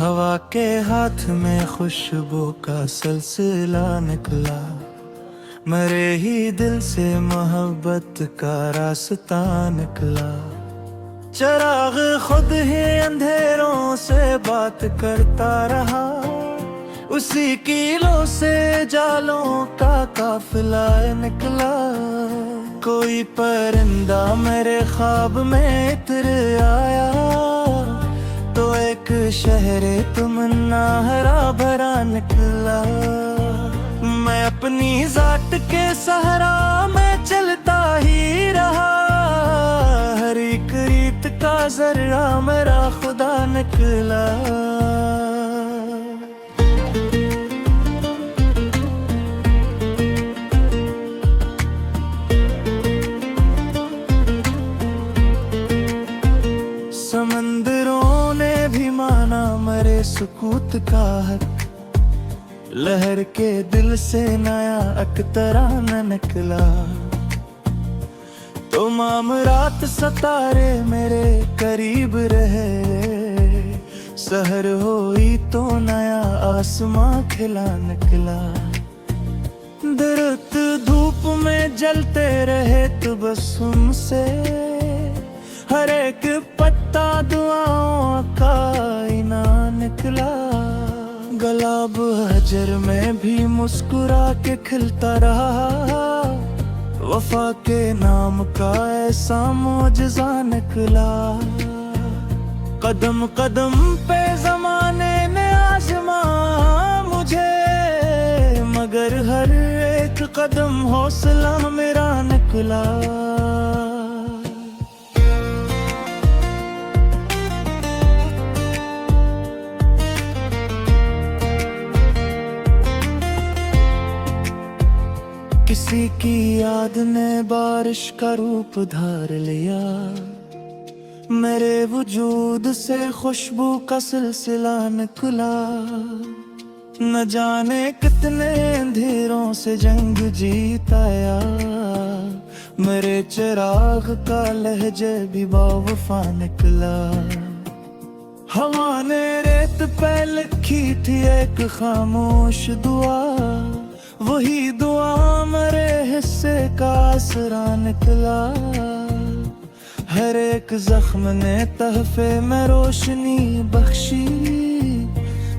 हवा के हाथ में खुशबू का सिलसिला निकला, मेरे ही दिल से मोहब्बत का रास्ता निकला। चिराग खुद ही अंधेरों से बात करता रहा, उसी कीलों से जालों का काफिला निकला। कोई परिंदा मेरे ख्वाब में इतर आया, तो एक शहर तमन्ना हरा भरा निकला। मैं अपनी जात के सहारा में चलता ही रहा, हर एक रीत का जर्रा मेरा खुदा निकला। समंदरों ने भी माना मेरे सुकूत का हक, लहर के दिल से नया अख्तराना निकला। तो मामरात सितारे मेरे करीब रहे, सहर हुई तो नया आसमां खिला निकला। दरख्त धूप में जलते रहे तबस्सुम से, हर एक पत्ता दुआओं का इना निकला। गुलाब हजर में भी मुस्कुरा के खिलता रहा, वफा के नाम का ऐसा मौजज़ा निकला। कदम कदम पे ज़माने ने आज़मा मुझे, मगर हर एक कदम हौसला मेरा निकला। किसी की याद ने बारिश का रूप धार लिया, मेरे वजूद से खुशबू का सिलसिला निकला। न जाने कितने अंधेरों से जंग जीताया, मेरे चिराग का लहजे भी बावफा निकला। हवा ने रेत पे लिखी थी एक खामोश दुआ, वही दुआ मेरे हिस्से का आसरा निकला। हर एक जख्म ने तहफे में रोशनी बख्शी,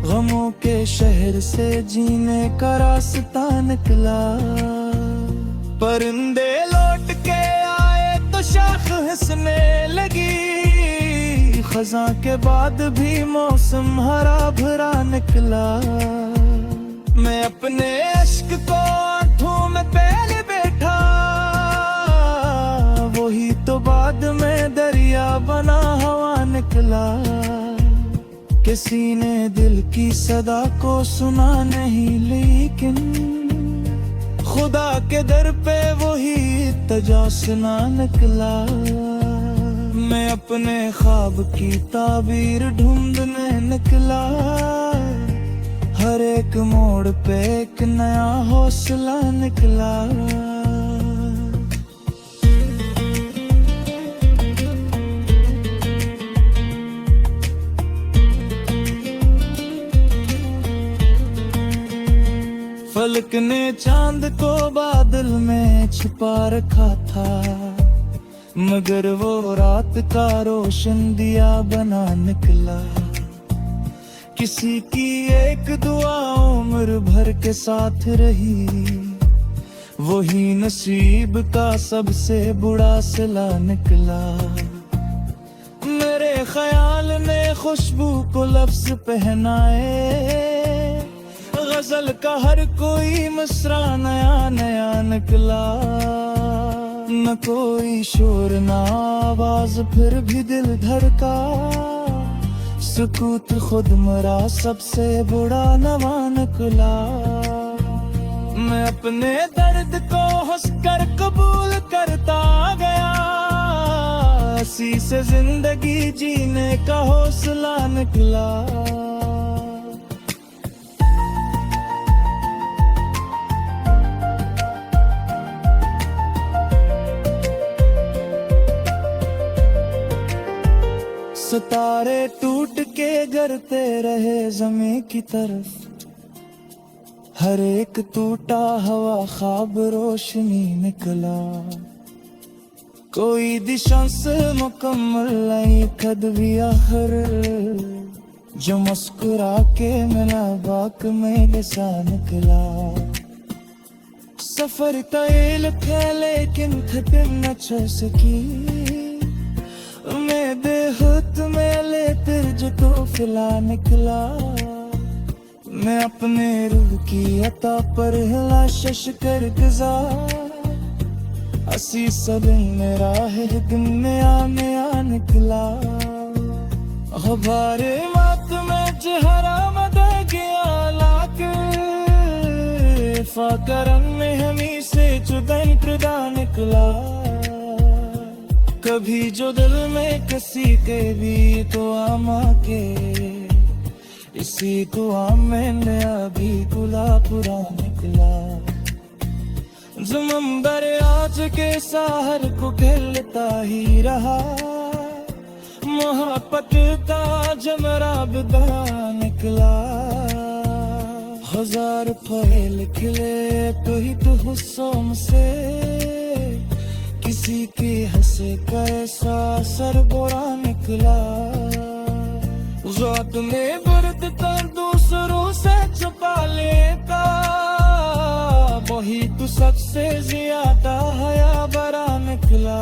गमों के शहर से जीने का रास्ता निकला। परिंदे लौट के आए तो शाख हंसने लगी, खज़ां के बाद भी मौसम हरा भरा निकला। मैं अपने इश्क को आंखों में पहले बैठा, वही तो बाद में दरिया बना हवा निकला। किसी ने दिल की सदा को सुना नहीं, लेकिन खुदा के दर पे वही तजासना निकला। मैं अपने ख्वाब की ताबीर ढूंढने निकला, हर एक मोड़ पे एक नया हौसला निकला। फलक ने चांद को बादल में छिपा रखा था, मगर वो रात का रोशन दिया बना निकला। किसी की एक दुआ उम्र भर के साथ रही, वही नसीब का सबसे बुरा सिला निकला। मेरे ख्याल ने खुशबू को लफ्ज पहनाए, गजल का हर कोई मिसरा नया नया निकला। न कोई शोर न आवाज फिर भी दिल धड़का, सुकूत खुद मरा सबसे बुरा नवा निकला। मैं अपने दर्द को हंसकर कबूल करता गया, इसी से जिंदगी जीने का हौसला निकला। सितारे टूट के करते रहे जमीन की तरफ, हर एक टूटा हवा ख्वाब रोशनी निकला। कोई दिशा से मुकम्मल नहीं कद भी आखिर, जो मुस्कुरा के मिला बाक में लिसा निकला। सफर तय थे लेकिन खत्म न चल सकी, मैं बेहद में ले फिर जो तो फिला निकला। मैं अपने रूह की अता पर हिला शश कर गुजार, असी सदन मेरा है दिन में आ निकला। हमारे मात में जहरा मदा गया लाके, फाकरन में हमी से जुदाई प्रदा निकला। कभी जो दिल में किसी के भी तो आमा के, इसी दुआ में नया भी गुला पूरा निकला। ज़ुमंबर आज के साहर को खिलता ही रहा, मोहब्बत का जमरा बिदा निकला। हजार फूल खिले तो ही तो हुस्सों से, किसी की हंसे कैसा सर बुरा निकला। ज़ात में बर्द तो दूसरों से छुपा लेता, वही तो सबसे ज्यादा हया भरा निकला।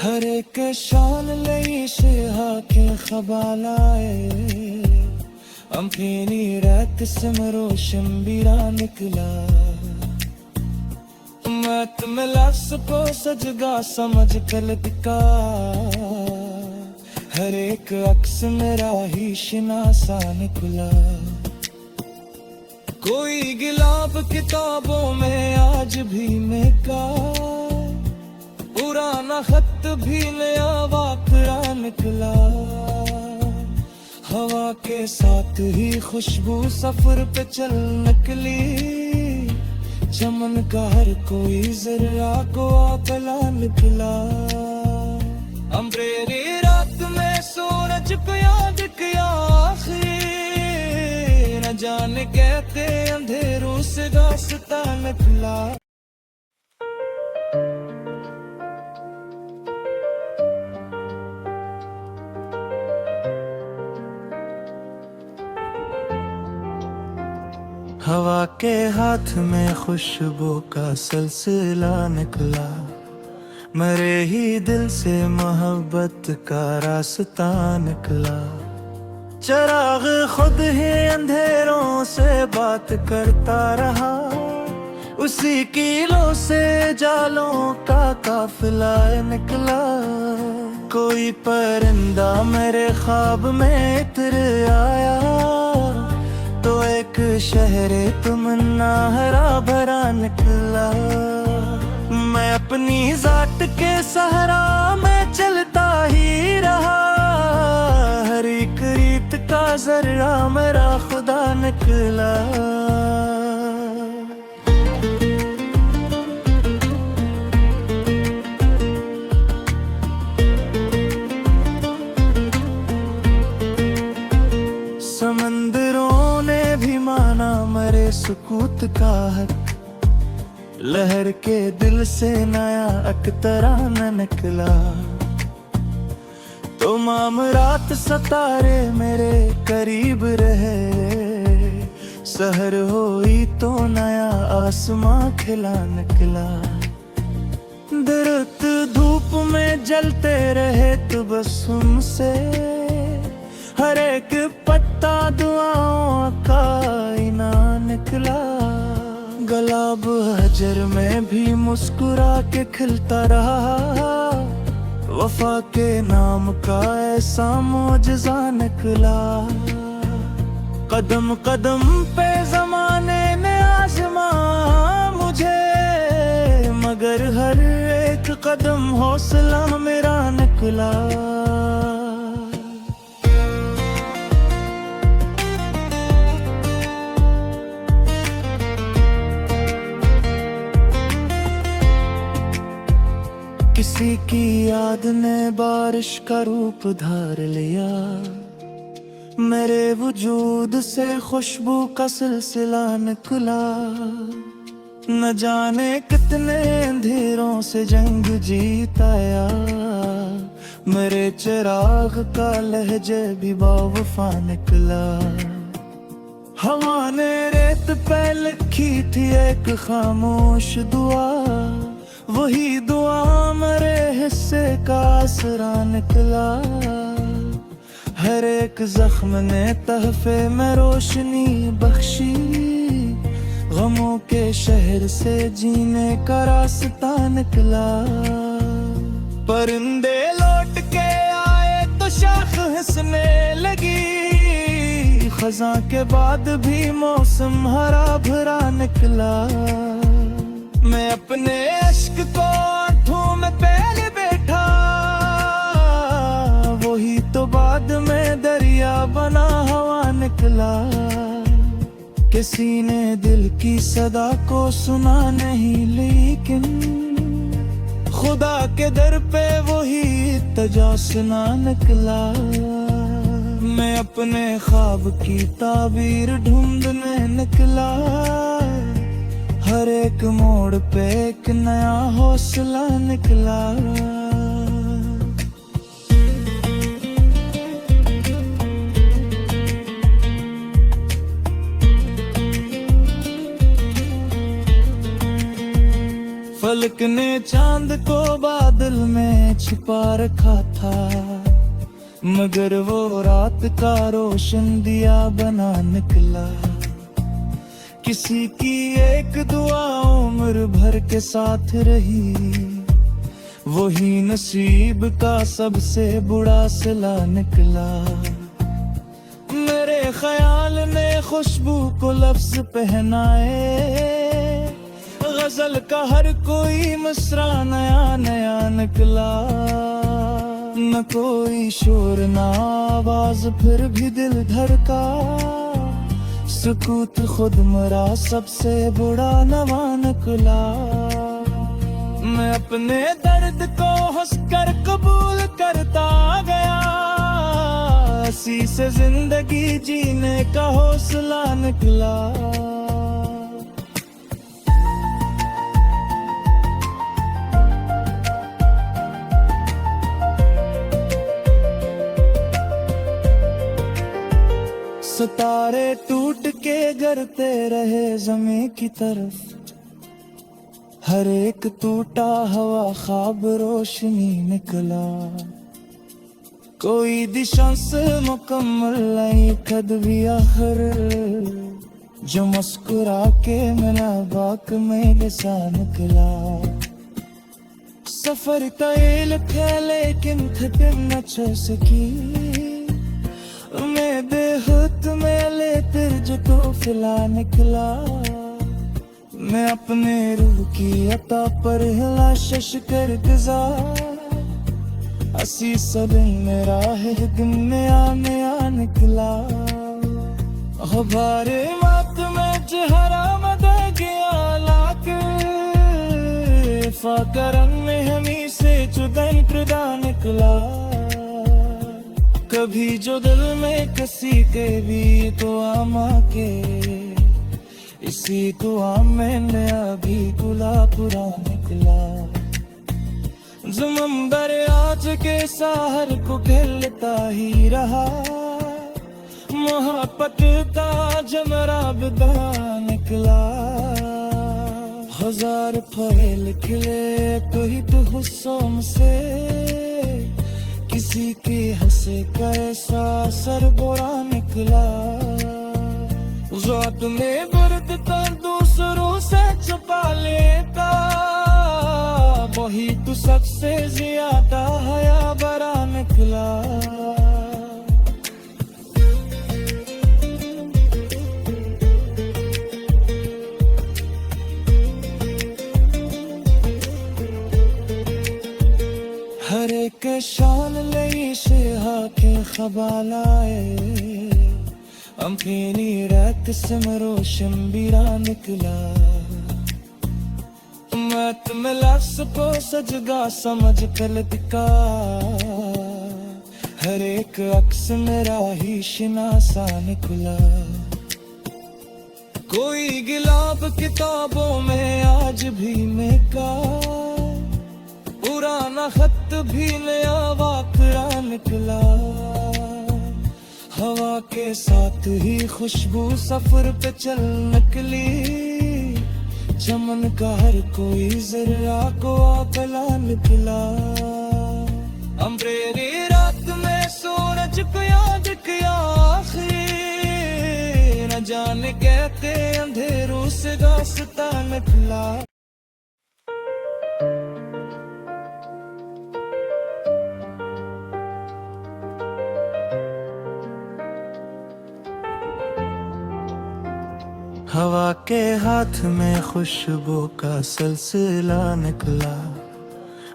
हर एक शान लई शेहा के खबालाए, अम्फेनी रात समरो शंबीरा निकला। मत मिला सबको सजगा समझ कलद का, हर एक अक्स मेरा ही शिनासा निकला। कोई गिलाब किताबों में आज भी मेका, पुराना खत भी नया वाकया निकला। हवा के साथ ही खुशबू सफर पे चल निकली, चमन का हर कोई जरा को आकला निकला। अम्बरेरी रात में सूरज को याद किया आखिर, न जाने कहते अंधेरों से रास्ता निकला। हवा के हाथ में खुशबू का सिलसिला निकला, मेरे ही दिल से मोहब्बत का रास्ता निकला। चिराग खुद ही अंधेरों से बात करता रहा, उसी कीलों से जालों का काफिला निकला। कोई परिंदा मेरे ख्वाब में इतर आया, तो एक शहरे तमन्ना हरा भरा निकला। मैं अपनी जात के सहारा में चलता ही रहा, हर एक रीत का जर्रा मेरा खुदा निकला। समंदरों ने भी माना मरे सुकूत का हक, लहर के दिल से नया अख्तरा न निकला। तो मामरात सितारे मेरे करीब रहे, सहर हुई तो नया आसमां खिला निकला। दरख्त धूप में जलते रहे तबस्सुम से, हर एक पत्ता दुआओं का इना निकला। गुलाब हजर में भी मुस्कुरा के खिलता रहा, वफा के नाम का ऐसा मौजज़ा निकला। कदम कदम पे ज़माने ने आज़मा मुझे, मगर हर एक कदम हौसला मेरा निकला। किसी की याद ने बारिश का रूप धार लिया, मेरे वजूद से खुशबू का सिलसिला निकला। न जाने कितने अंधेरों से जंग जीताया, मेरे चिराग का लहजे भी बावफा निकला। हवा ने रेत पे लिखी थी एक खामोश दुआ, वही दुआ मेरे हिस्से का आसरा निकला। हर एक जख्म ने तहफे में रोशनी बख्शी, गमों के शहर से जीने का रास्ता निकला। परिंदे लौट के आए तो शाख हंसने लगी, खज़ां के बाद भी मौसम हरा भरा निकला। मैं अपने अश्क को आंखों में पहले बैठा, वही तो बाद में दरिया बना हवा निकला। किसी ने दिल की सदा को सुना नहीं, लेकिन खुदा के दर पे वही तजासना निकला। मैं अपने ख्वाब की ताबीर ढूंढने निकला, हर एक मोड़ पे एक नया हौसला निकला। फलक ने चांद को बादल में छिपा रखा था, मगर वो रात का रोशन दिया बना निकला। किसी की एक दुआ उम्र भर के साथ रही, वही नसीब का सबसे बुरा सिला निकला। मेरे ख्याल ने खुशबू को लफ्ज पहनाए, गजल का हर कोई मिसरा नया नया निकला। न कोई शोर न आवाज फिर भी दिल धड़का, सुकूत खुद मरा सबसे बुरा नवा निकला। मैं अपने दर्द को हंसकर कबूल करता गया, इसी से जिंदगी जीने का हौसला निकला। सितारे टूट के गिरते रहे ज़मीं की तरफ, हर एक टूटा हवा ख्वाब रोशनी निकला। कोई दिशा से मुकम्मल नहीं कद भी आखिर, जो मुस्कुरा के मिला बाक में गिसा निकला। सफर तय थे लेकिन थकन न छ सकी, मैं बेहद में ले फिर जो तोफिला निकला। मैं अपने रूह की अता पर हिला शश कर गुजार, असी सदन मेरा है दिन नया नया निकला। हमारे मात में चेहरा मद गया लाके, फाकरन में हमी से जुदन प्रदा निकला। कभी जो दिल में किसी के भी तो आमा के, इसी दुआ में नया भी गुलाबुरा निकला। ज़ुमंबर आज के साहर को खेलता ही रहा, मोहब्बत का जमरा बदा निकला। हजार फैल खिले कोई तो हुस्सों से, किसी के हंसे का ऐसा असर बुरा निकला। ज़ात में दर्द तो दूसरों से छुपा लेता, वही तो सबसे ज्यादा हया बरा निकला। हर एक शान लई से हाके खबालाए, अम्फेनी रात से मरोशम बिरा निकला। मत में लफ्ज़ को सजदा समझ कर दिखा, हर एक अक्स मेरा ही शिनासा निकला। कोई गिलाब किताबों में आज भी मेका, पुराना खत भी नया वाकया निकला। हवा के साथ ही खुशबू सफर पे चल निकली, चमन का हर कोई जरा को आकला निकला। अम्बरेरी रात में सूरज को याद किया आखिरी, न जाने कहते अंधेरों से रास्ता निकला। हवा के हाथ में खुशबू का सिलसिला निकला,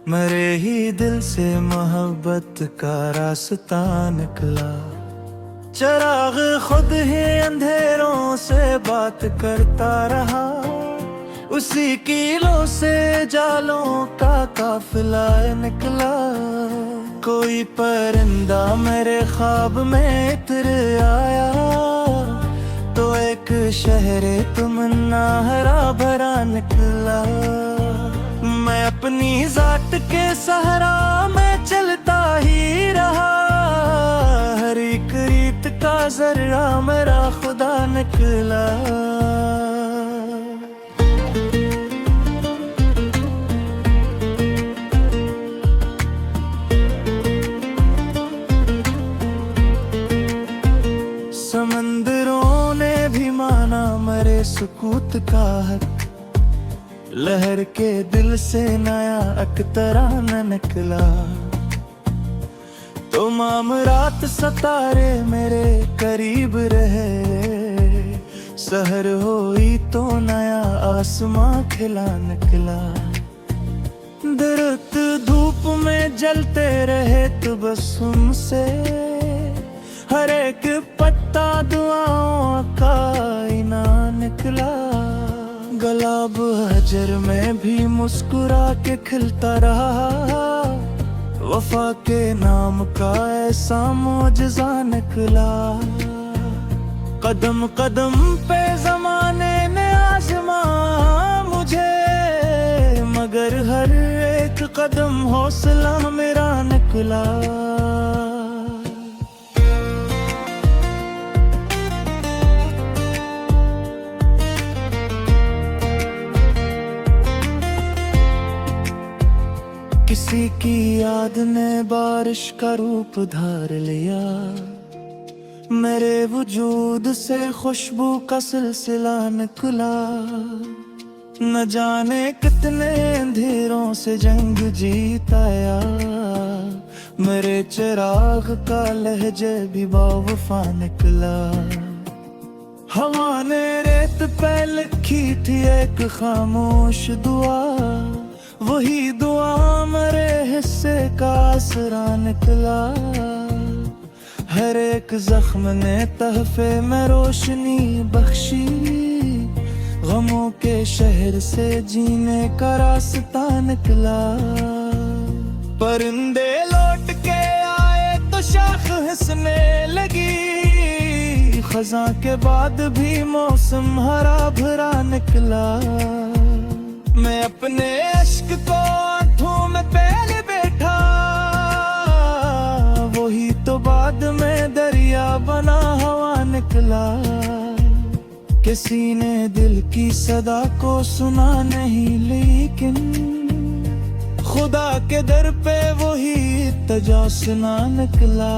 मेरे ही दिल से मोहब्बत का रास्ता निकला। चिराग खुद ही अंधेरों से बात करता रहा, उसी कीलों से जालों का काफिला निकला। कोई परिंदा मेरे ख्वाब में इतर आया, तो एक शहरे तमन्ना हरा भरा निकला। मैं अपनी जात के सहारा में चलता ही रहा, हर एक रीत का जर्रा मेरा खुदा निकला। समंदरों ने भी माना मेरे सुकूत का हक, लहर के दिल से नया अख्तराना निकला। तो मामरात सितारे मेरे करीब रहे, सहर हुई तो नया आसमां खिला निकला। दरख्त धूप में जलते रहे तबस्सुम से, हर एक पत्ता दुआओं का इना निकला। गुलाब हजर में भी मुस्कुरा के खिलता रहा, वफा के नाम का ऐसा मौजज़ा निकला। कदम कदम पे जमाने ने आजमा मुझे, मगर हर एक कदम हौसला मेरा निकला। किसी की याद ने बारिश का रूप धार लिया, मेरे वजूद से खुशबू का सिलसिला निकला। न जाने कितने अंधेरों से जंग जीताया, मेरे चिराग का लहजे भी बावफा निकला। हवा ने रेत पे लिखी थी एक खामोश दुआ, वही दुआ मेरे हिस्से का असरा निकला। हर एक जख्म ने तहफे में रोशनी बख्शी, गमों के शहर से जीने का रास्ता निकला। परिंदे लौट के आए तो शाख हंसने लगी, खज़ां के बाद भी मौसम हरा भरा निकला। मैं अपने अश्क को आंखों में पहले बैठा, वही तो बाद में दरिया बना हवा निकला। किसी ने दिल की सदा को सुना नहीं, लेकिन खुदा के दर पे वही तजासना निकला।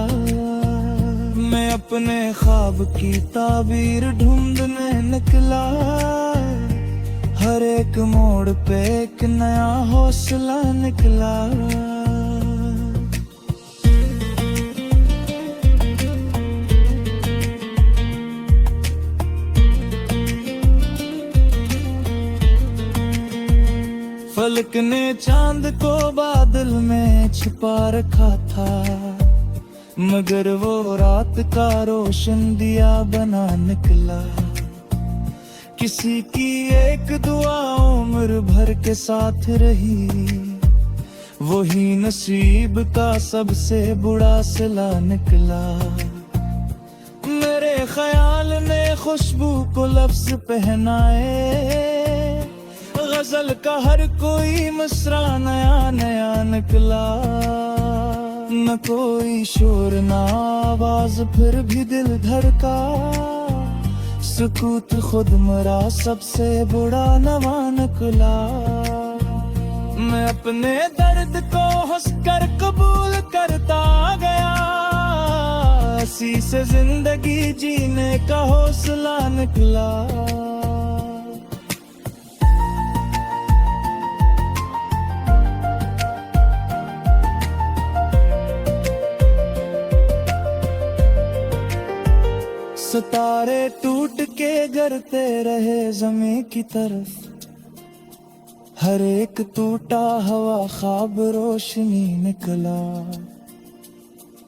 मैं अपने ख्वाब की ताबीर ढूंढने निकला, हर एक मोड़ पे एक नया हौसला निकला। फलक ने चांद को बादल में छिपा रखा था, मगर वो रात का रोशन दिया बना निकला। किसी की एक दुआ उम्र भर के साथ रही, वही नसीब का सबसे बुरा सिला निकला। मेरे ख्याल ने खुशबू को लफ्ज पहनाए, गजल का हर कोई मिसरा नया नया निकला। न कोई शोर न आवाज फिर भी दिल धड़का, सुकूत खुद मरा सबसे बुरा नवा निकला। मैं अपने दर्द को हंसकर कबूल करता गया, हंसी से जिंदगी जीने का हौसला निकला। सितारे टूट के गिरते रहे जमीन की तरफ, हर एक टूटा हवा ख्वाब रोशनी निकला।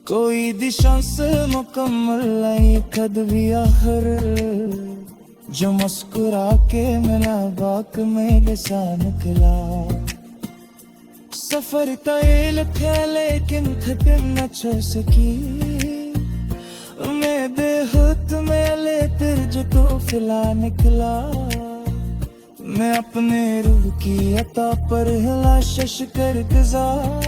कोई दिशा से मुकम्मल नहीं कद भी आखिर, जो मुस्कुरा के मिला बाक में लिसा निकला। सफर तय थे लेकिन थकन न चढ़ सकी, मैं बेहद में ले तिरज तो फिला निकला। मैं अपने रूह की अता पर हिला शश कर गुजार,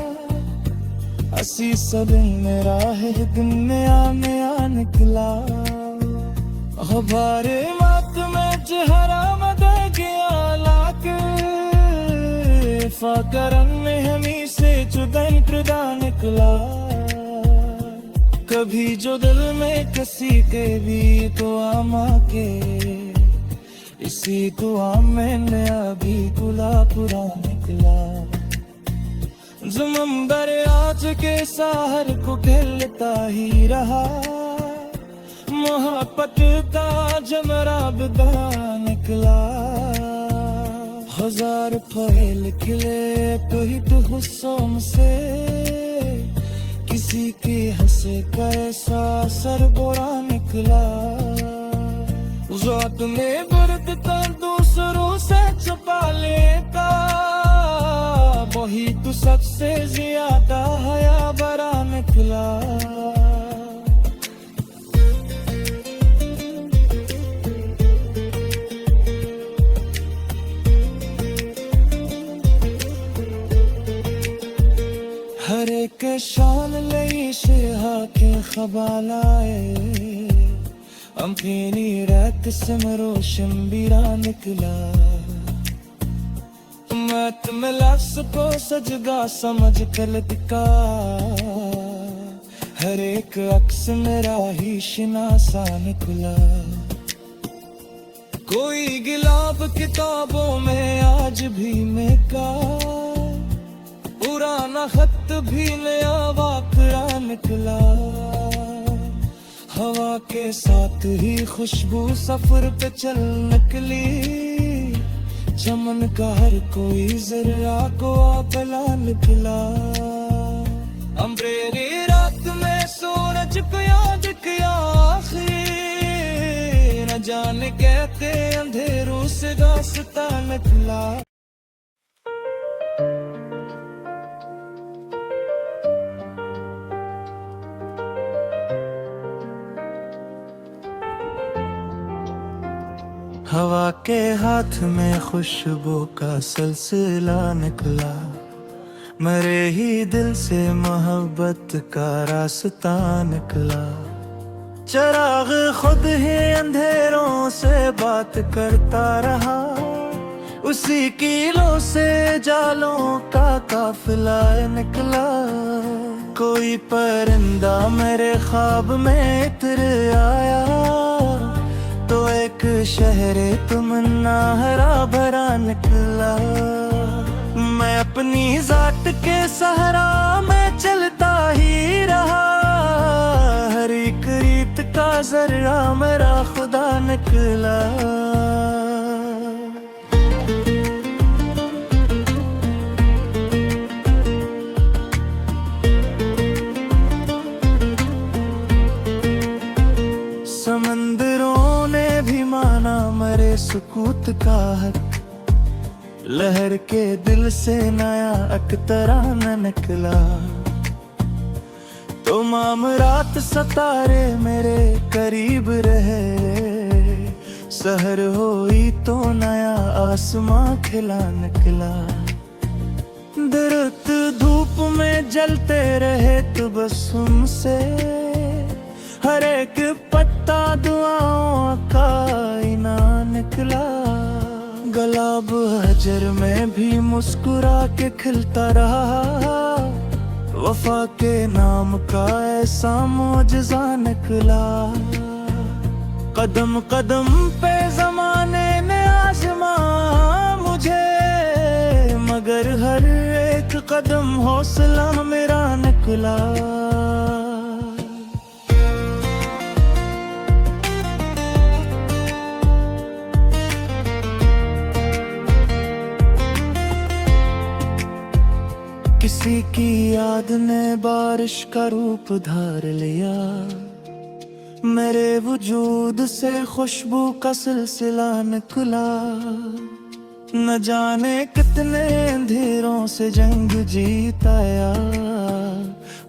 हसी सब मेरा है दिन में आ निकला। हमारे मात में चेहरा मदा गया लाके, फाकरन में हमी से जुदन प्रदा निकला। कभी जो दिल में किसी के भी तो आमा के, इसी दुआ में नया भी गुला पूरा निकला। ज़ुमंबर आज के साहर को खेलता ही रहा, मोहब्बत का जमरा बदा निकला। हजार फैल खिले तो ही तो हुस्सों से, किसी के हंसे का ऐसा सर बुरा निकला। ज़ात में बर्द तर दूसरों से छुपा लेता, वही तो सबसे ज्यादा हया बरा निकला। हर एक शान लई शेहा के खबालाए, अम्फेनी रात समरोशन बिरा निकला। मत में लफ्ज़ को सजदा समझ कर लटका, हर एक अक्स मेरा ही शिनासा निकला। कोई गिलाब किताबों में आज भी महका, पुराना खत भी नया वाक़या निकला। हवा के साथ ही खुशबू सफर पे चल निकली, चमन का हर कोई जरा को आबला निकला। अम्बरेरी रात में सूरज को याद किया आखिर, न जाने कहते अंधेरों से रास्ता निकला। हवा के हाथ में खुशबू का सिलसिला निकला, मरे ही दिल से मोहब्बत का रास्ता निकला। चिराग खुद ही अंधेरों से बात करता रहा, उसी कीलों से जालों का काफिला निकला। कोई परिंदा मेरे ख्वाब में इतर आया, तो एक शहरे तमन्ना हरा भरा निकला। मैं अपनी जात के सहारा में चलता ही रहा, हर एक रीत का जर्रा मेरा खुदा निकला। समंदरों ने भी माना मरे सुकून वक्त का हक, लहर के दिल से नया अख्तराना निकला। तो माम रात सितारे मेरे करीब रहे, सहर हुई तो नया आसमां खिला निकला। दरख्त धूप में जलते रहे तबस्सुम से, हर एक पत्ता दुआओं का इना निकला। गुलाब हजर में भी मुस्कुरा के खिलता रहा, वफा के नाम का ऐसा मौजज़ा निकला। कदम कदम पे ज़माने ने आज़मा मुझे, मगर हर एक कदम हौसला मेरा निकला। किसी की याद ने बारिश का रूप धार लिया, मेरे वजूद से खुशबू का सिलसिला निकला। न जाने कितने अंधेरों से जंग जीताया,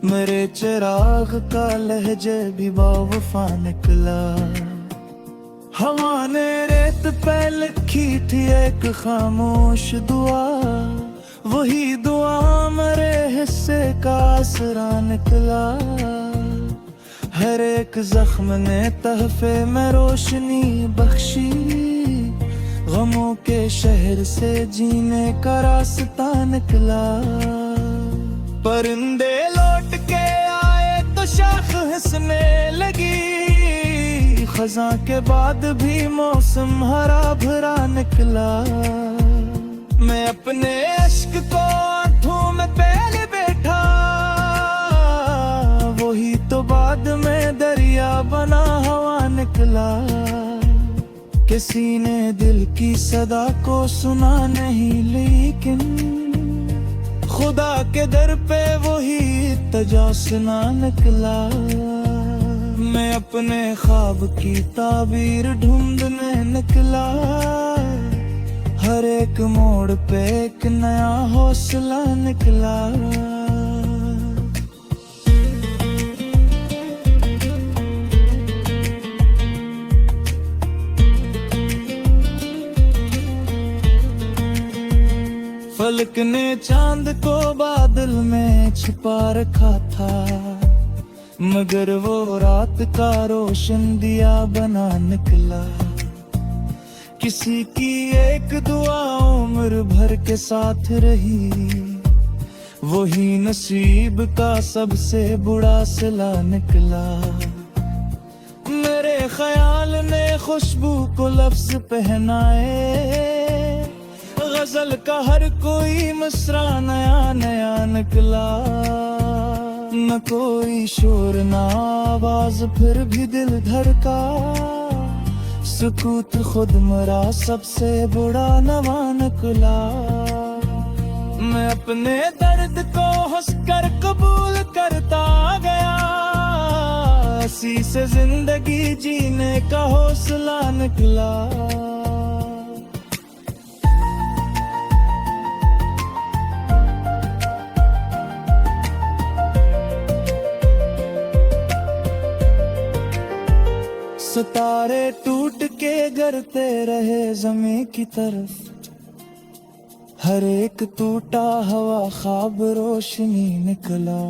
मेरे चिराग का लहजे भी बावफा निकला। हवा ने रेत पे लिखी थी एक खामोश दुआ, वही दुआ मेरे हिस्से का असरा निकला। हर एक जख्म ने तहफे में रोशनी बख्शी, गमों के शहर से जीने का रास्ता निकला। परिंदे लौट के आए तो शाख हंसने लगी, खज़ां के बाद भी मौसम हरा भरा निकला। मैं अपने अश्क को आंखों में पहले बैठा, वही तो बाद में दरिया बना हवा निकला। किसी ने दिल की सदा को सुना नहीं, लेकिन खुदा के दर पे वही तजासना निकला। मैं अपने ख्वाब की ताबीर ढूंढने निकला, हर एक मोड़ पे एक नया हौसला निकला। फलक ने चांद को बादल में छिपा रखा था, मगर वो रात का रोशन दिया बना निकला। किसी की एक दुआ उम्र भर के साथ रही, वही नसीब का सबसे बुरा सिला निकला। मेरे ख्याल ने खुशबू को लफ्ज पहनाए, गजल का हर कोई मिसरा नया नया निकला। न कोई शोर न आवाज फिर भी दिल धड़का, सुकूत खुद मरा सबसे बुरा नवा निकला। मैं अपने दर्द को हंसकर कबूल करता गया, इसी से जिंदगी जीने का हौसला निकला। सितारे टूट के गिरते रहे ज़मीं की तरफ, हर एक टूटा हवा ख्वाब रोशनी निकला।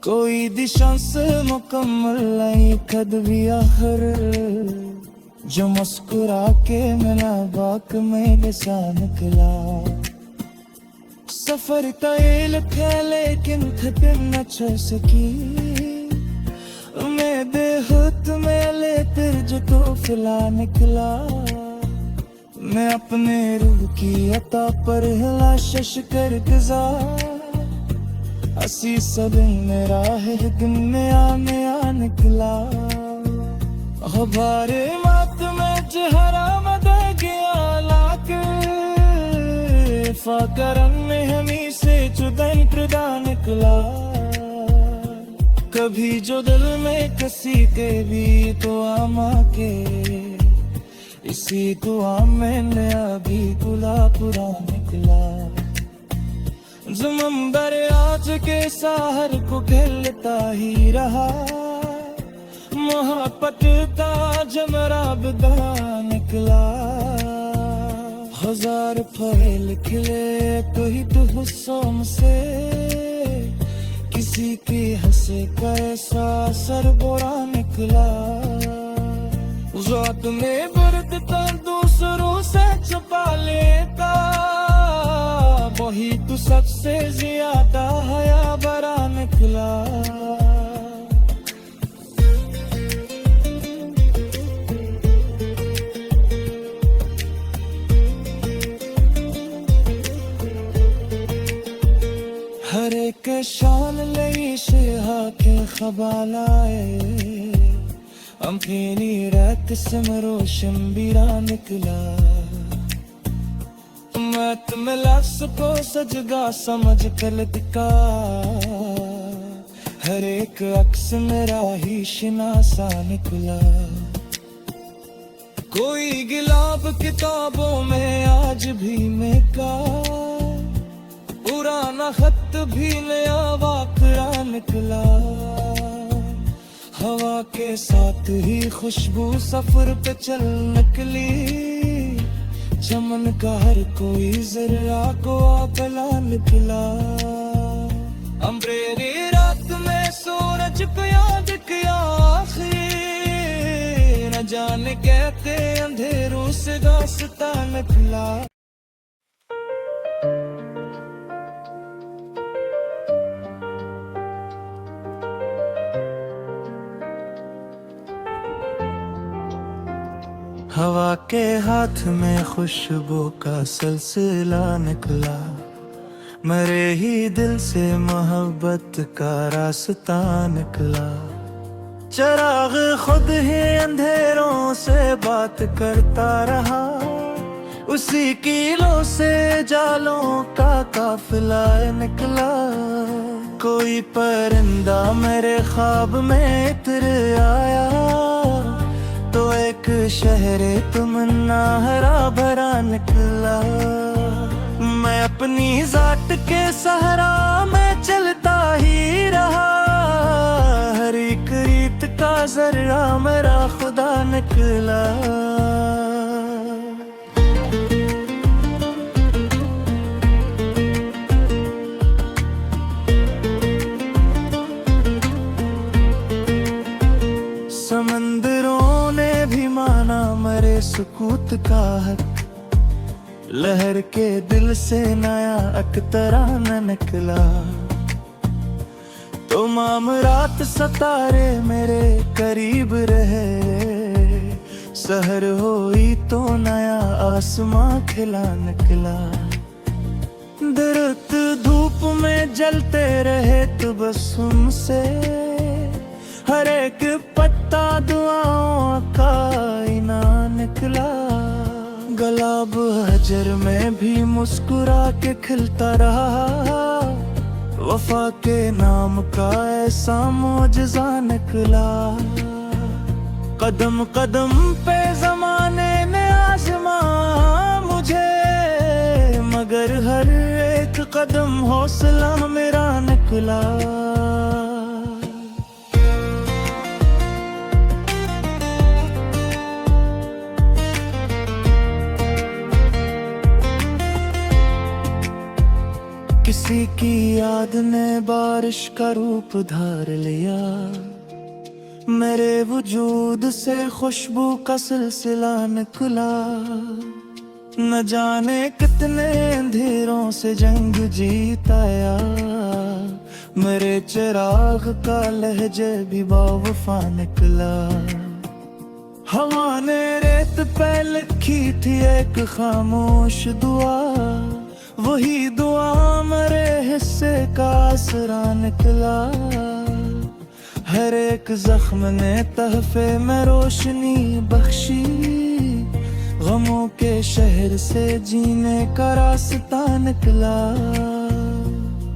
कोई दिशा से मुकम्मल नहीं कद भी आखिर, जो मुस्कुरा के मिला बाक में लिसा निकला। सफर का ये लिखा लेकिन खत्म न चल सकी, उम्मीदें खुद में ले फिर जो तो फिला निकला। मैं अपने रूह की अता पर हिला शश कर गुजार, हसी सब मेरा है दिन में आ निकला। हमारे मात में जहरा मदा गया लाके, फाकरन में हमी से जुदाई प्रदा निकला। कभी जो दिल में किसी के भी तो आमा के, इसी दुआ में नया भी गुलाबुरा निकला। ज़मंदर आज के साहर को खेलता ही रहा, मोहब्बत का जमराब दा निकला। हजार फैल खिले तो ही तो हुस्सों से, किसी की हंसे का ऐसा असर बुरा निकला। ज़ात में बुर्द तो दूसरों से छुपा लेता, वही तो सबसे ज्यादा हया भरा निकला। हर एक शान लई शेहा के खबालाए, अम्फेनी रात समरो शंबीरा निकला। मैं तुम लफ्ज़ को सजगा समझ कर लिखा, हर एक अक्स मेरा ही शिनासा निकला। कोई गिलाब किताबों में आज भी मेका, पुराना खत भी नया वाक़या निकला। हवा के साथ ही खुशबू सफर पे चल निकली, चमन का हर कोई जरा को आकला निकला। अम्बरेरी रात में सूरज को याद किया आखिर, न जाने कहते अंधेरों से दास्तां निकला। हवा के हाथ में खुशबू का सिलसिला निकला, मेरे ही दिल से मोहब्बत का रास्ता निकला। चिराग खुद ही अंधेरों से बात करता रहा, उसी कीलों से जालों का काफिला निकला। कोई परिंदा मेरे ख्वाब में इतर आया, तो एक शहर तमन्ना हरा भरा निकला। मैं अपनी जात के सहारा में चलता ही रहा, हर एक रीत का जर्रा मेरा खुदा निकला। समंदरों ने भी माना मेरे सुकूत का हक, लहर के दिल से नया अख्तराना निकला। तो मामरात सितारे मेरे करीब रहे, सहर हुई तो नया आसमां खिला निकला। दरख्त धूप में जलते रहे तबस्सुम से, हर एक पत्ता दुआओं का इना निकला। गुलाब हजर में भी मुस्कुरा के खिलता रहा, वफा के नाम का ऐसा मौजज़ा निकला। कदम कदम पे ज़माने ने आज़मा मुझे, मगर हर एक कदम हौसला मेरा निकला। किसी की याद ने बारिश का रूप धार लिया, मेरे वजूद से खुशबू का सिलसिला निकला। न जाने कितने अंधेरों से जंग जीताया, मेरे चिराग का लहजे भी बावफा निकला। हवा ने रेत पे लिखी थी एक खामोश दुआ, वही दुआ मेरे हिस्से का आसरा निकला। हर एक जख्म ने तहफे में रोशनी बख्शी, गमों के शहर से जीने का रास्ता निकला।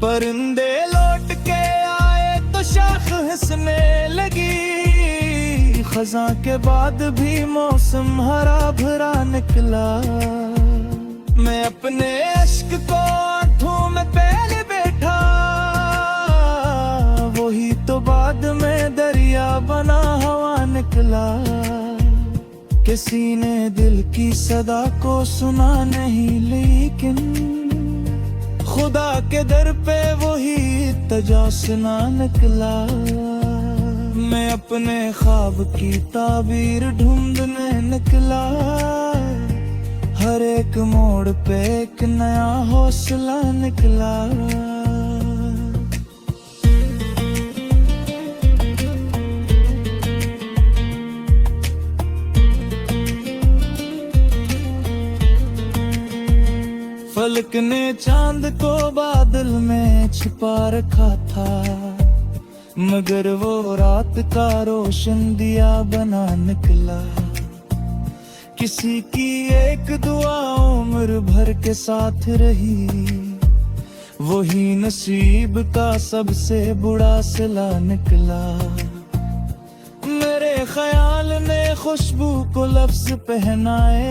परिंदे लौट के आए तो शाख हंसने लगी, खज़ां के बाद भी मौसम हरा भरा निकला। मैं अपने अश्क को आंखों में पहले बैठा, वही तो बाद में दरिया बना हवा निकला। किसी ने दिल की सदा को सुना नहीं, लेकिन खुदा के दर पे वही तजासना निकला। मैं अपने ख्वाब की ताबीर ढूंढने निकला, हर एक मोड़ पे एक नया हौसला निकला। फलक ने चांद को बादल में छिपा रखा था, मगर वो रात का रोशन दिया बना निकला। किसी की एक दुआ उम्र भर के साथ रही, वही नसीब का सबसे बुरा सिला निकला। मेरे ख्याल ने खुशबू को लफ्ज पहनाए,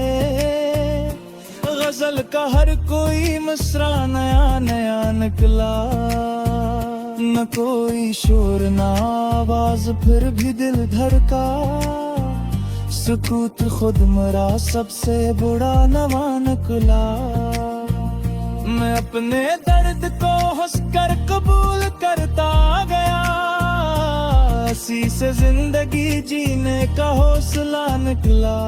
गजल का हर कोई मिसरा नया नया निकला। न कोई शोर न आवाज, फिर भी दिल धड़का। सुकूत खुद मरा, सबसे बुरा नवा निकला। मैं अपने दर्द को हंसकर कबूल करता गया, इसी से जिंदगी जीने का हौसला निकला।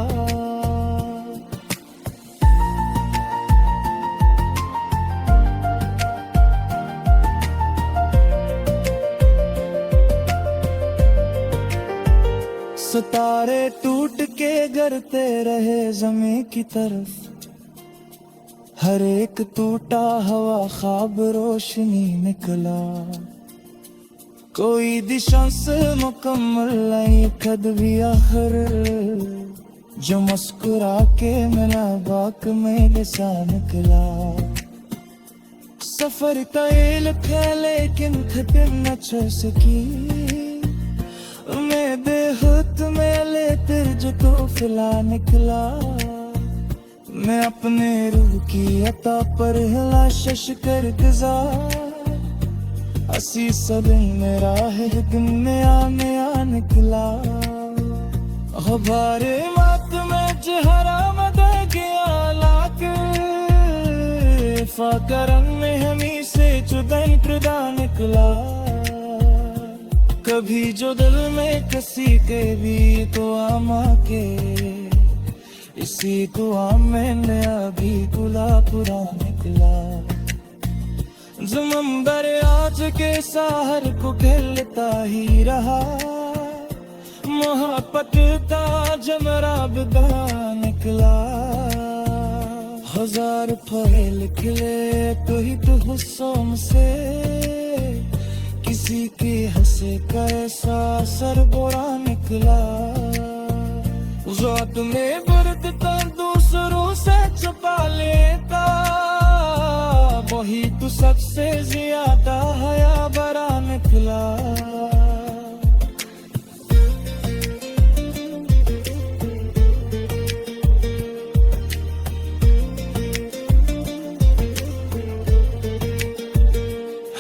सितारे टूट के गिरते रहे ज़मीं की तरफ, हर एक टूटा हवा ख्वाब रोशनी निकला। कोई दिशा से मुकम्मल नहीं कद भी आखिर, जो मुस्कुरा के मिला बाक में लिसा निकला। सफर तय है लेकिन खत्म न छ सकी, मैं बेहद में लेते जो तो फिला निकला। मैं अपने रूह की अता पर हिला शश कर गुजार, असी सदन मेरा है दिन नया नया निकला। हमारे मात में जहरा मद गया लाके, फाकरन में हमी से जुदाई प्रदा निकला। कभी जो दिल में किसी के भी तो आमा के, इसी दुआ में नया भी गुला पूरा निकला। ज़ुमंबर आज के साहर को खिलता ही रहा, मोहब्बत का जमरा बदा निकला। हजार फल खिले तो ही तो हुस्सों से, किसी के हंसे का ऐसा सर बुरा निकला। ज़ात में बर्द तो दूसरों से छुपा लेता, वही तो सबसे ज्यादा हया भरा निकला।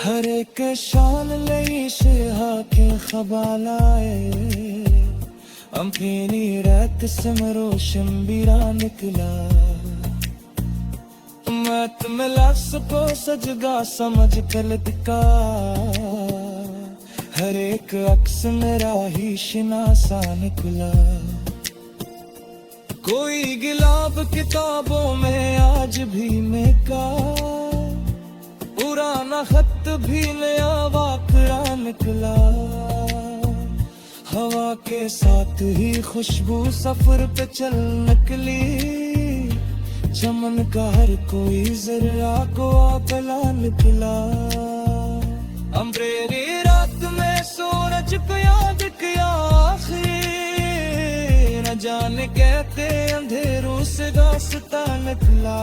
हर एक शान लई शेहा के खबालाए, अम्फेनी रात समरोशम बिरा निकला। मत में लफ्ज़ को सजगा समझ कर दिखा, हर एक अक्स मेरा ही शिनासा निकला। कोई गिलाब किताबों में आज भी मेका, पुराना खत भी नया वाकया निकला। हवा के साथ ही खुशबू सफर पे चल निकली, चमन का हर कोई जरा को आकला निकला। अम्बरेरी रात में सूरज को याद किया आखिर, न जाने कहते अंधेरों से दास्ता निकला।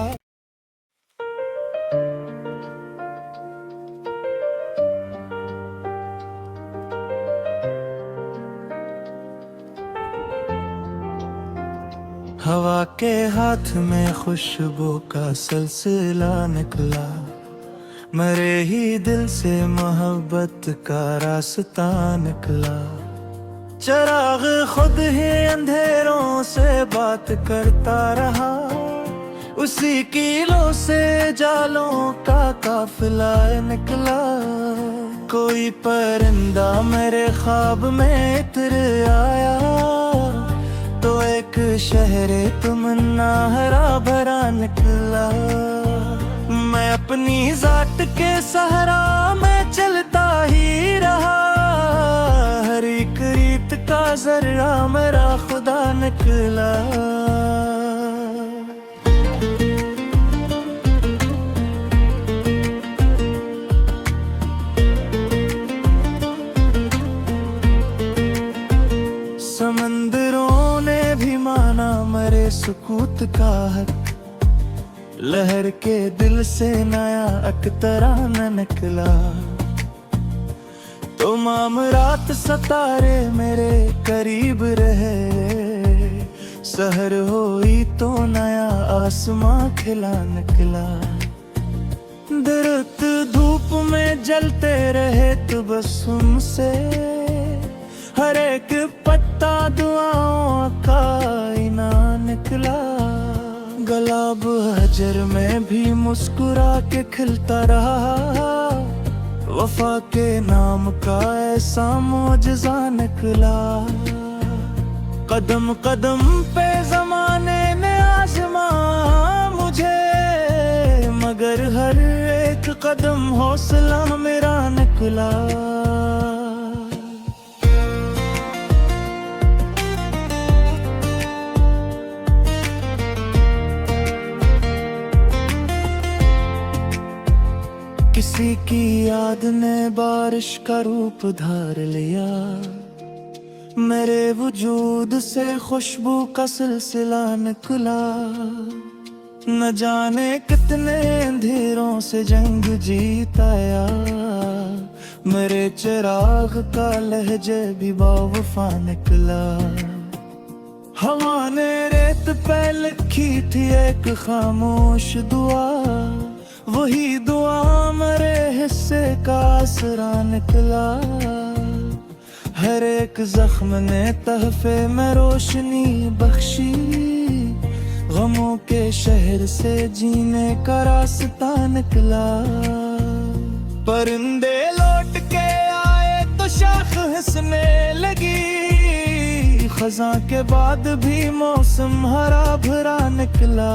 हवा के हाथ में खुशबू का सिलसिला निकला, मेरे ही दिल से मोहब्बत का रास्ता निकला। चिराग खुद ही अंधेरों से बात करता रहा, उसी कीलों से जालों का काफिला निकला। कोई परिंदा मेरे ख्वाब में इतर आया, तो एक शहर तमन्ना हरा भरा निकला। मैं अपनी जात के सहारा में चलता ही रहा, हर एक रीत का जर्रा मेरा खुदा निकला। समंदरों ने भी माना मेरे सुकूत का हक, लहर के दिल से नया अख्तराना निकला। तो मामरात सितारे मेरे करीब रहे, सहर हुई तो नया आसमां खिला निकला। दरख्त धूप में जलते रहे तबस्सुम से, हर एक पत्ता दुआओं का आईना निकला। गुलाब हजर में भी मुस्कुरा के खिलता रहा, वफा के नाम का ऐसा मौजज़ा निकला। कदम कदम पे ज़माने ने आज़मा मुझे, मगर हर एक कदम हौसला मेरा निकला। किसी की याद ने बारिश का रूप धार लिया, मेरे वजूद से खुशबू का सिलसिला निकला। न जाने कितने अंधेरों से जंग जीताया, मेरे चिराग का लहजे भी बावफा निकला। हवा ने रेत पे लिखी थी एक खामोश दुआ, वही दुआ मेरे हिस्से का आसरा निकला। हर एक जख्म ने तहफे में रोशनी बख्शी, गमों के शहर से जीने का रास्ता निकला। परिंदे लौट के आए तो शाख हंसने लगी, खज़ां के बाद भी मौसम हरा भरा निकला।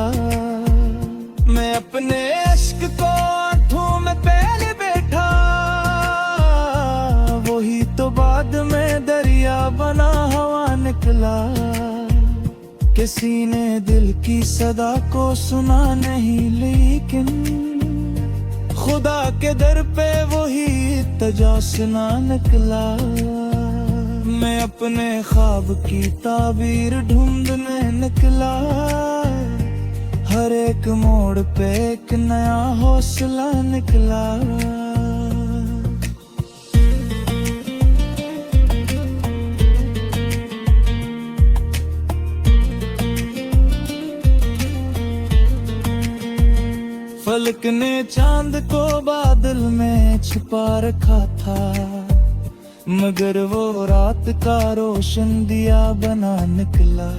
मैं अपने इश्क को आंखों में पहले बैठा, वही तो बाद में दरिया बना हवा निकला। किसी ने दिल की सदा को सुना नहीं, लेकिन खुदा के दर पे वही तजासना निकला। मैं अपने ख्वाब की ताबीर ढूंढने निकला, हर एक मोड़ पे एक नया हौसला निकला। फलक ने चांद को बादल में छिपा रखा था, मगर वो रात का रोशन दिया बना निकला।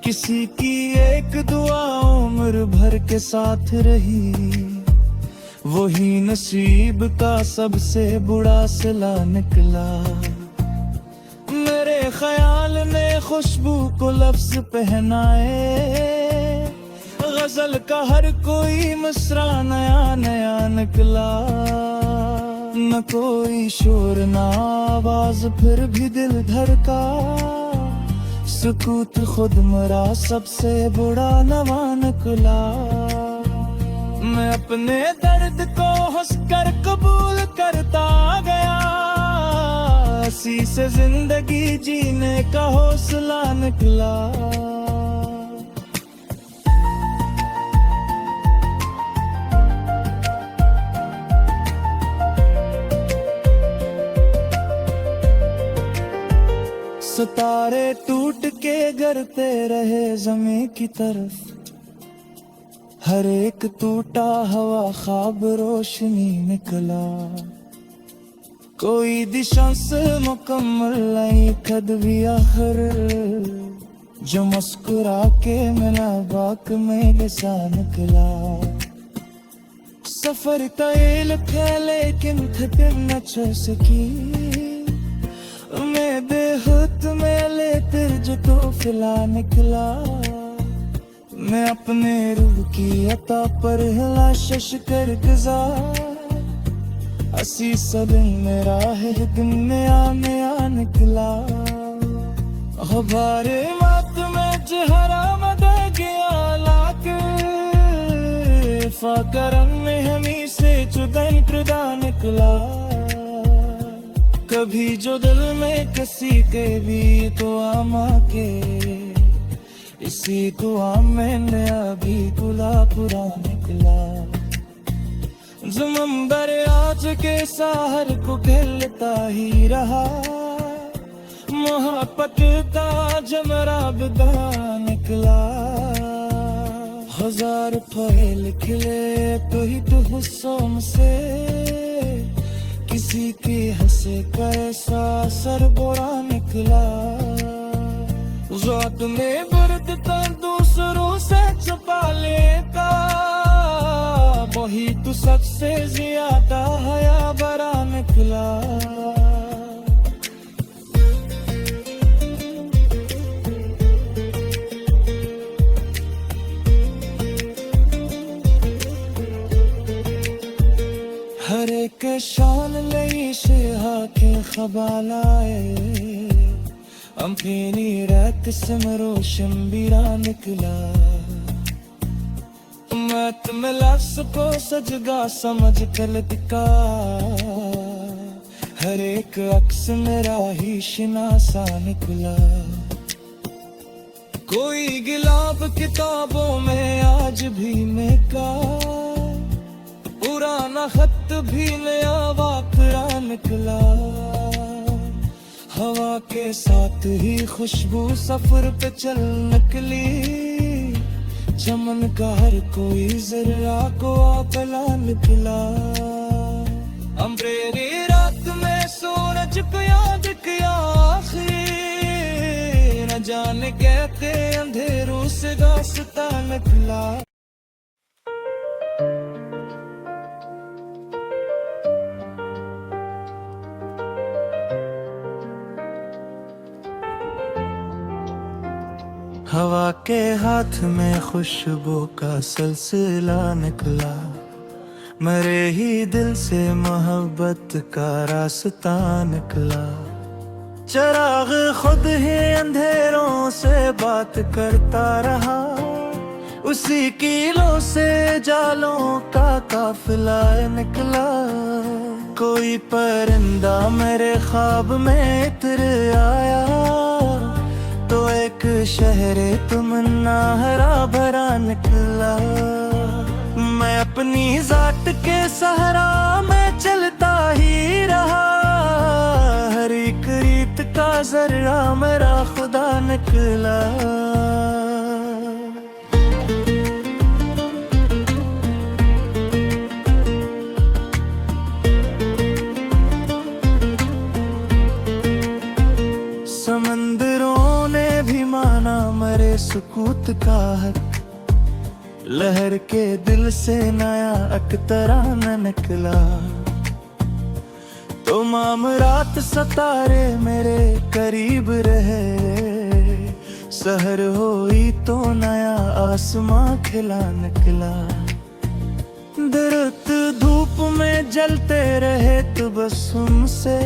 किसी की एक दुआ उम्र भर के साथ रही, वही नसीब का सबसे बुरा सिला निकला। मेरे ख्याल ने खुशबू को लफ्ज पहनाए, गजल का हर कोई मिसरा नया नया निकला। न कोई शोर न आवाज फिर भी दिल धड़का, सुकूत खुद मरा सबसे बुरा नवा निकला। मैं अपने दर्द को हंसकर कबूल करता गया, इसी से जिंदगी जीने का हौसला निकला। सितारे टूट के गिरते रहे जमीन की तरफ, हर एक टूटा हवा ख्वाब रोशनी निकला। कोई दिशा से मुकम्मल नहीं कद भी आखिर, जो मुस्कुरा के मिला बाक में लिसा निकला। सफर तय थे लेकिन खत्म न छ सकी, मैं बेखुद में ले जो तो फिला निकला। मैं अपने रूह की अता पर हिला शश कर गुजार, असी सदन मेरा है दिन नया नया निकला। खबारे मात में जहरा मद गया लाके, फाकरम में हमी से चुदन कृदा निकला। कभी जो दिल में किसी के भी तो आमा के, इसी दुआ में नया भी गुला पूरा निकला। ज़ुमंबर आज के साहर को खिलता ही रहा, मोहब्बत का जमरा बिदा निकला। हजार फैल खिले तो ही तो हुस्सों से, किसी के हंसे कैसा सर बुरा निकला। ज़ौक़ में बरतता दूसरों से छुपा लेता, वही तो सबसे ज्यादा हया भरा निकला। हर एक शान लई से हाके खबालाए, अम्फेनी रात समरो शंबीरा निकला। मत में लफ्ज़ को सजदा समझ कर दिखा, हर एक अक्स मेरा ही शिनासा निकला। कोई गिलाब किताबों में आज भी मेका, पुराना खत भी नया वाकया निकला। हवा के साथ ही खुशबू सफर पे चल निकली, चमन का हर कोई जरा को आपला निकला। अम्बरेरी रात में सूरज को याद किया आखिरी, न जाने कहते अंधेरों से दास्तां निकला। हवा के हाथ में खुशबू का सिलसिला निकला, मेरे ही दिल से मोहब्बत का रास्ता निकला। चिराग खुद ही अंधेरों से बात करता रहा, उसी कीलों से जालों का काफिला निकला। कोई परिंदा मेरे ख्वाब में इतर आया, तो एक शहरे तमन्ना हरा भरा निकला। मैं अपनी जात के सहारा में चलता ही रहा, हर एक रीत का जर्रा मेरा खुदा निकला। समंदरों ने भी माना मेरे सुकूत का हक, लहर के दिल से नया अख्तराना निकला। तो मामरात सितारे मेरे करीब रहे, सहर हुई तो नया आसमां खिला निकला। दरख्त धूप में जलते रहे तबस्सुम से,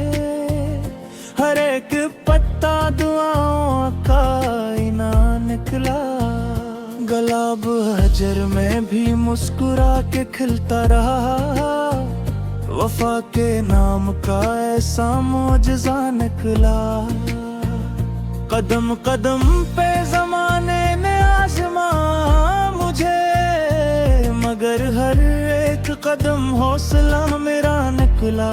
हर एक पत्ता दुआओं का इना निकला। गुलाब हजर में भी मुस्कुरा के खिलता रहा, वफा के नाम का ऐसा मौजज़ा निकला। कदम कदम पे ज़माने ने आज़मा मुझे, मगर हर एक कदम हौसला मेरा निकला।